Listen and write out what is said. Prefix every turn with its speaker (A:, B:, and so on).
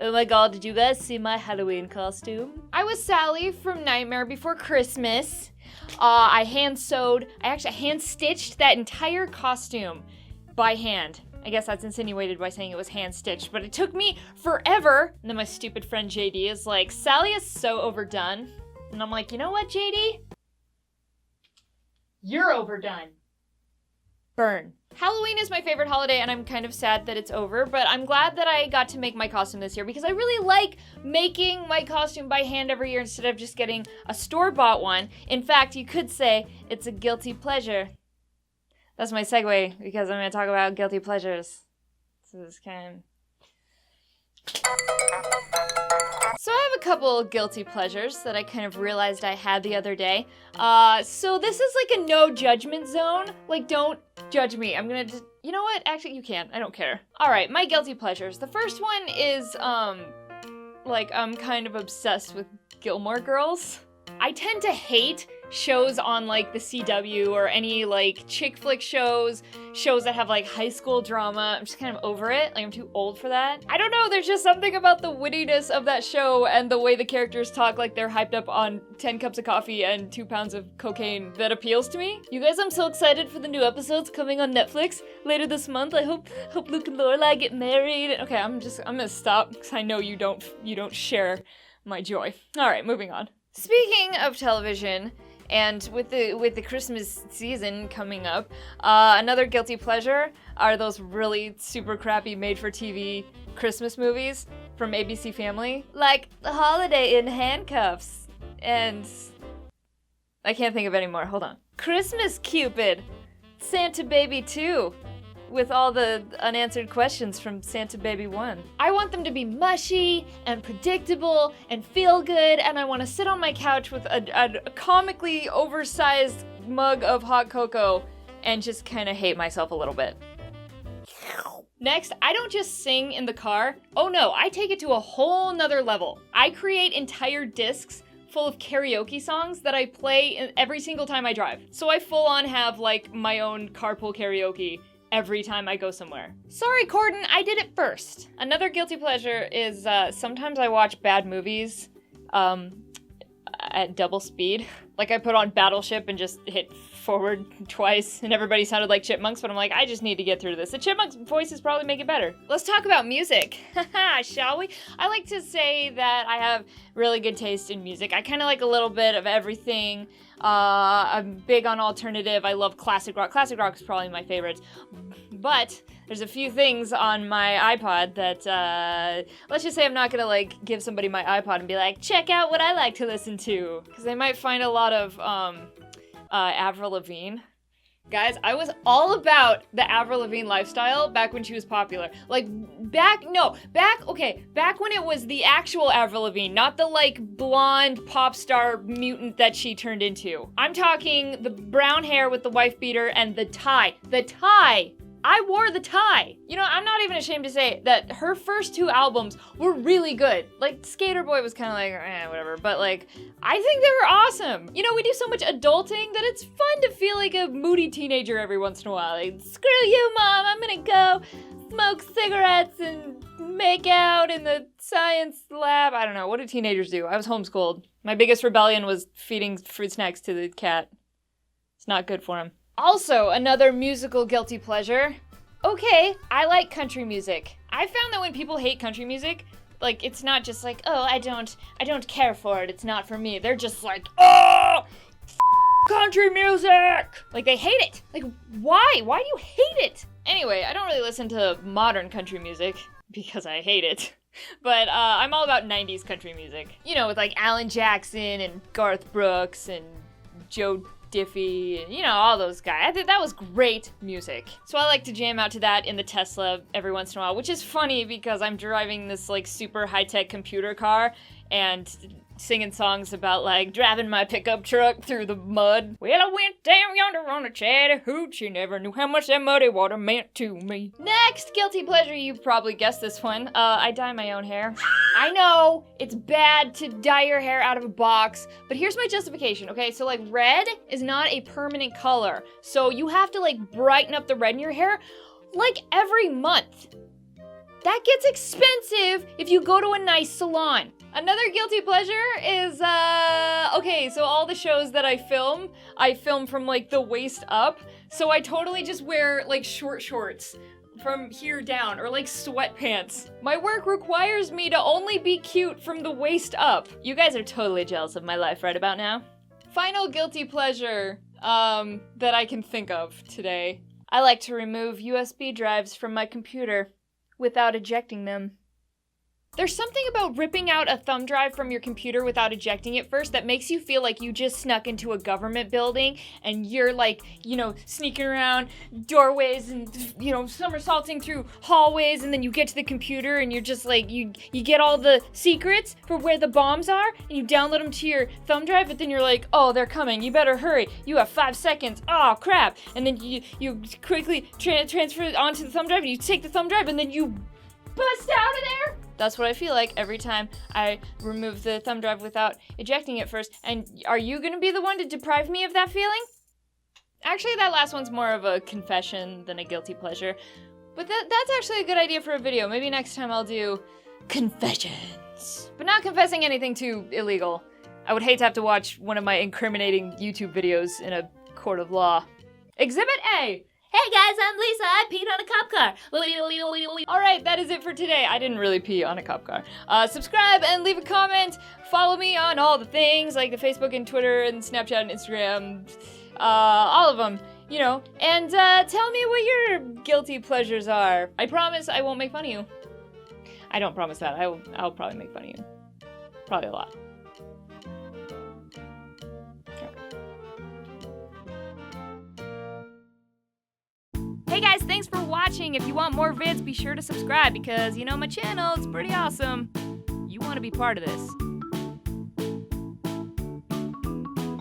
A: Oh my god, did you guys see my Halloween costume? I was Sally from Nightmare Before Christmas. I actually hand-stitched that entire costume by hand. I guess that's insinuated by saying it was hand-stitched, but it took me forever. And then my stupid friend JD is like, Sally is so overdone. And I'm like, you know what, JD? You're overdone. Burn. Halloween is my favorite holiday, and I'm kind of sad that it's over, but I'm glad that I got to make my costume this year because I really like making my costume by hand every year instead of just getting a store-bought one. In fact, you could say it's a guilty pleasure. That's my segue because I'm going to talk about guilty pleasures. So this kind So I have a couple of guilty pleasures that I kind of realized I had the other day. So this is like a no judgment zone. Like, don't judge me. I'm gonna just, you know what? Actually, you can. I don't care. All right, my guilty pleasures. The first one is, like, I'm kind of obsessed with Gilmore Girls. I tend to hate shows on, like, the CW or any, like, chick flick shows that have, like, high school drama. I'm just kind of over it. Like, I'm too old for that. I don't know, there's just something about the wittiness of that show and the way the characters talk like they're hyped up on 10 cups of coffee and 2 pounds of cocaine that appeals to me. You guys, I'm so excited for the new episodes coming on Netflix later this month. I hope Luke and Lorelai get married. Okay, I'm gonna stop because I know you don't share my joy. All right, moving on. Speaking of television, and with the Christmas season coming up, another guilty pleasure are those really super crappy made-for-TV Christmas movies from ABC Family, like The Holiday in Handcuffs, and I can't think of any more. Hold on. Christmas Cupid, Santa Baby 2, with all the unanswered questions from Santa Baby 1. I want them to be mushy and predictable and feel good, and I want to sit on my couch with a comically oversized mug of hot cocoa and just kind of hate myself a little bit. Next, I don't just sing in the car. Oh no, I take it to a whole nother level. I create entire discs full of karaoke songs that I play every single time I drive. So I full on have like my own carpool karaoke every time I go somewhere. Sorry, Corden, I did it first. Another guilty pleasure is sometimes I watch bad movies at double speed. Like I put on Battleship and just hit forward twice and everybody sounded like chipmunks, but I'm like, I just need to get through this. The chipmunks' voices probably make it better. Let's talk about music, shall we? I like to say that I have really good taste in music. I kind of like a little bit of everything. I'm big on alternative. I love classic rock. Classic rock is probably my favorite. But there's a few things on my iPod that, let's just say I'm not gonna, like, give somebody my iPod and be like, check out what I like to listen to. Because they might find a lot of, Avril Lavigne. Guys, I was all about the Avril Lavigne lifestyle back when she was popular. Like, back when it was the actual Avril Lavigne, not the, like, blonde pop star mutant that she turned into. I'm talking the brown hair with the wife beater and the tie. The tie! I wore the tie. You know, I'm not even ashamed to say that her first 2 albums were really good. Like, Skater Boy was kind of like, whatever. But, like, I think they were awesome. You know, we do so much adulting that it's fun to feel like a moody teenager every once in a while. Like, screw you, Mom. I'm gonna go smoke cigarettes and make out in the science lab. I don't know. What do teenagers do? I was homeschooled. My biggest rebellion was feeding fruit snacks to the cat. It's not good for him. Also, another musical guilty pleasure. Okay, I like country music. I found that when people hate country music, like, it's not just like, oh, I don't care for it, it's not for me. They're just like, oh, country music! Like, they hate it. Like, why? Why do you hate it? Anyway, I don't really listen to modern country music because I hate it. But I'm all about 90s country music. You know, with like Alan Jackson and Garth Brooks and Joe Diffie, you know, all those guys. I think that was great music. So I like to jam out to that in the Tesla every once in a while, which is funny because I'm driving this like super high-tech computer car and singing songs about like driving my pickup truck through the mud. Well, I went down yonder on a Chattahoochee, never knew how much that muddy water meant to me. Next guilty pleasure, you probably guessed this one. I dye my own hair. I know it's bad to dye your hair out of a box, but here's my justification, okay? So like red is not a permanent color, so you have to like brighten up the red in your hair like every month. That gets expensive if you go to a nice salon. Another guilty pleasure is, okay, so all the shows that I film from like the waist up. So I totally just wear like short shorts from here down, or like sweatpants. My work requires me to only be cute from the waist up. You guys are totally jealous of my life right about now. Final guilty pleasure, that I can think of today. I like to remove USB drives from my computer without ejecting them. There's something about ripping out a thumb drive from your computer without ejecting it first that makes you feel like you just snuck into a government building and you're like, sneaking around doorways and, somersaulting through hallways, and then you get to the computer and you're just like, you get all the secrets for where the bombs are and you download them to your thumb drive, but then you're like, oh, they're coming, you better hurry, you have 5 seconds, oh crap, and then you quickly transfer it onto the thumb drive and you take the thumb drive and then you bust out of there. That's what I feel like every time I remove the thumb drive without ejecting it first. And are you gonna be the one to deprive me of that feeling? Actually, that last one's more of a confession than a guilty pleasure. But that's actually a good idea for a video. Maybe next time I'll do confessions. But not confessing anything too illegal. I would hate to have to watch one of my incriminating YouTube videos in a court of law. Exhibit A! Hey guys, I'm Lisa. I peed on a cop car. Alright, that is it for today. I didn't really pee on a cop car. Subscribe and leave a comment. Follow me on all the things, like the Facebook and Twitter and Snapchat and Instagram. All of them, And tell me what your guilty pleasures are. I promise I won't make fun of you. I don't promise that. I'll probably make fun of you. Probably a lot. Hey guys, thanks for watching. If you want more vids, be sure to subscribe because, my channel, it's pretty awesome. You want to be part of this.